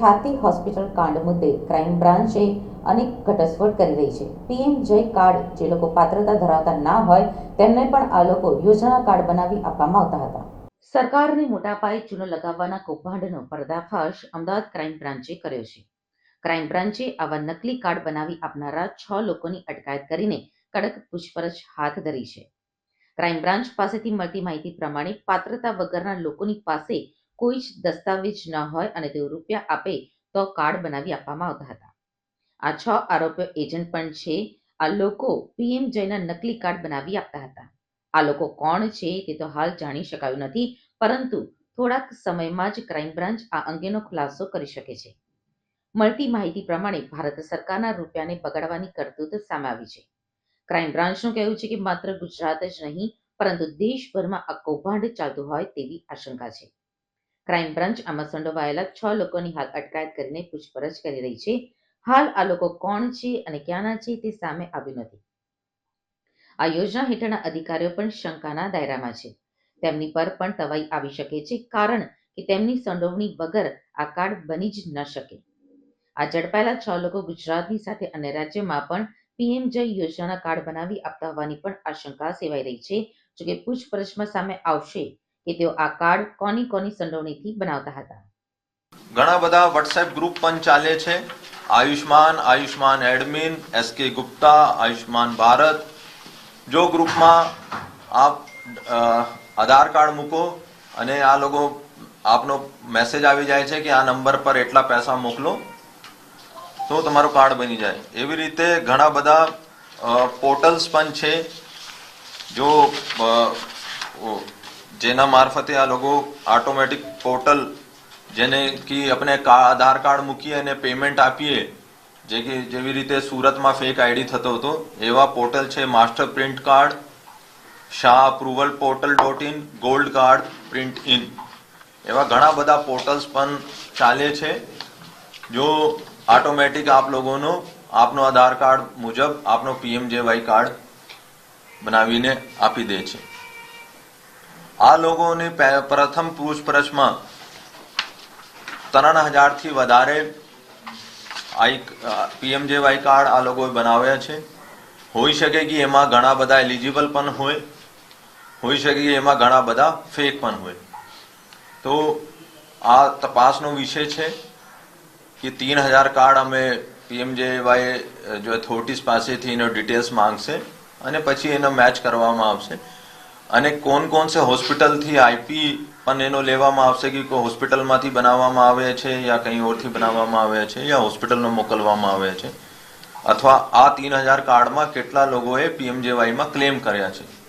ખ્યાતિ હોસ્પિટલ કાંડ મુદ્દે ક્રાઇમ બ્રાન્ચે અનેક ઘટસ્ફોટ કરી રહી છે। પીએમ જય કાર્ડ જે લોકો પાત્રતા ધરાવતા ના હોય તેમને પણ આ લોકો યોજના કાર્ડ બનાવી આપવામાં આવતા હતા। સરકારને મોટા પાયે ચૂનો લગાવવાના કૌભાંડનો પર્દાફાશ અમદાવાદ ક્રાઇમ બ્રાન્ચે કર્યો છે। ક્રાઇમ બ્રાન્ચે આવા નકલી કાર્ડ બનાવી આપનારા 6 લોકોની અટકાયત કરીને કડક પૂછપરછ હાથ ધરી છે। ક્રાઇમ બ્રાન્ચ પાસેથી મળતી માહિતી પ્રમાણે પાત્રતા વગરના લોકોની પાસે કોઈ જ દસ્તાવેજ ન હોય અને તેઓ રૂપિયા આપે તો કાર્ડ બનાવી આપવામાં આવતા હતા। આ 6 આરોપીઓ એજન્ટ પણ છે। આ લોકો પીએમ જયના નકલી કાર્ડ બનાવી આપતા હતા। આ લોકો કોણ છે તે તો હાલ જાણી શકાયું નથી, પરંતુ થોડાક સમયમાં જ ક્રાઇમ બ્રાન્ચ આ અંગેનો ખુલાસો કરી શકે છે। મળતી માહિતી પ્રમાણે ભારત સરકારના રૂપિયાને બગાડવાની કરતૂત સામે આવી છે। ક્રાઇમ બ્રાન્ચનું કહેવું છે કે માત્ર ગુજરાત જ નહીં પરંતુ દેશભરમાં આ કૌભાંડ ચાલતું હોય તેવી આશંકા છે। ક્રાઇમ બ્રાન્ચ આમાં સંડોવાયેલા 6 લોકોની હાલ અટકાયત કરીને પૂછપરછ કરી રહી છે। હાલ આ લોકો કોણ છે અને ક્યાંના છે તે સામે આવ્યું નથી। આ યોજના હેઠળના અધિકારીઓ પણ શંકાના દાયરામાં છે। તેમની પર પણ તવાઈ આવી શકે છે, કારણ કે તેમની સંડોવણી વગર આ કાર્ડ બની જ ન શકે। આ ઝડપાયેલા 6 લોકો ગુજરાતની સાથે અન્ય રાજ્યોમાં પણ પીએમ જય યોજનાના કાર્ડ બનાવી આપતા હોવાની પણ આશંકા સેવાઈ રહી છે। જોકે પૂછપરછમાં સામે આવશે કે તેઓ આ કાર્ડ કોની સંડોવણીથી બનાવતા હતા। ઘણા બધા વોટ્સએપ ગ્રુપ પણ ચાલે છે। Ayushman admin, SK Gupta, Ayushman Bharat. જો ગ્રુપમાં આપ આધાર કાર્ડ મૂકો અને આ લોકો આપનો મેસેજ આવી જાય છે કે આ નંબર પર એટલા પૈસા મોકલો તો તમારું કાર્ડ બની જાય। એવી રીતે ઘણા બધા પોર્ટલ્સ પણ છે જો જેના મારફતે આ લોકો ઓટોમેટિક પોર્ટલ જેને કે આપણે આધાર કાર્ડ મૂકીએ અને પેમેન્ટ આપીએ, જેવી રીતે સુરતમાં ફેક આઈડી થતો હતો, એવા પોર્ટલ છે master print card, Shah approval પોર્ટલ.in, ગોલ્ડ કાર્ડ પ્રિન્ટ ઇન, એવા ઘણા બધા પોર્ટલ્સ પણ ચાલે છે જો ઓટોમેટિક આપ લોકોનો આપનો આધાર કાર્ડ મુજબ આપનો પીએમજેવાય કાર્ડ બનાવીને આપી દે છે। આ લોકોને પ્રથમ પૂછપરછમાં 3000 થી વધારે પીએમજેવાય કાર્ડ આ લોકોએ બનાવ્યા છે। હોઈ શકે કે એમાં ઘણા બધા એલિજિબલ પણ હોઈ શકે કે એમાં ઘણા બધા ફેક પણ હોય। તો આ તપાસનો વિષય છે કે 3000 કાર્ડ અમે પીએમજેવાય જો ઓથોરિટીઝ પાસેથી એનો ડિટેલ્સ માંગશે અને પછી એનો મેચ કરવામાં આવશે અને કોણ સે હોસ્પિટલથી આઈપી પણ એનો લેવામાં આવશે કે કોઈ હોસ્પિટલમાંથી બનાવવામાં આવે છે યા કંઈ ઓરથી બનાવવામાં આવે છે યા હોસ્પિટલમાં મોકલવામાં આવે છે, અથવા આ 3000 કાર્ડમાં કેટલા લોકોએ પીએમજેવાયમાં ક્લેમ કર્યા છે।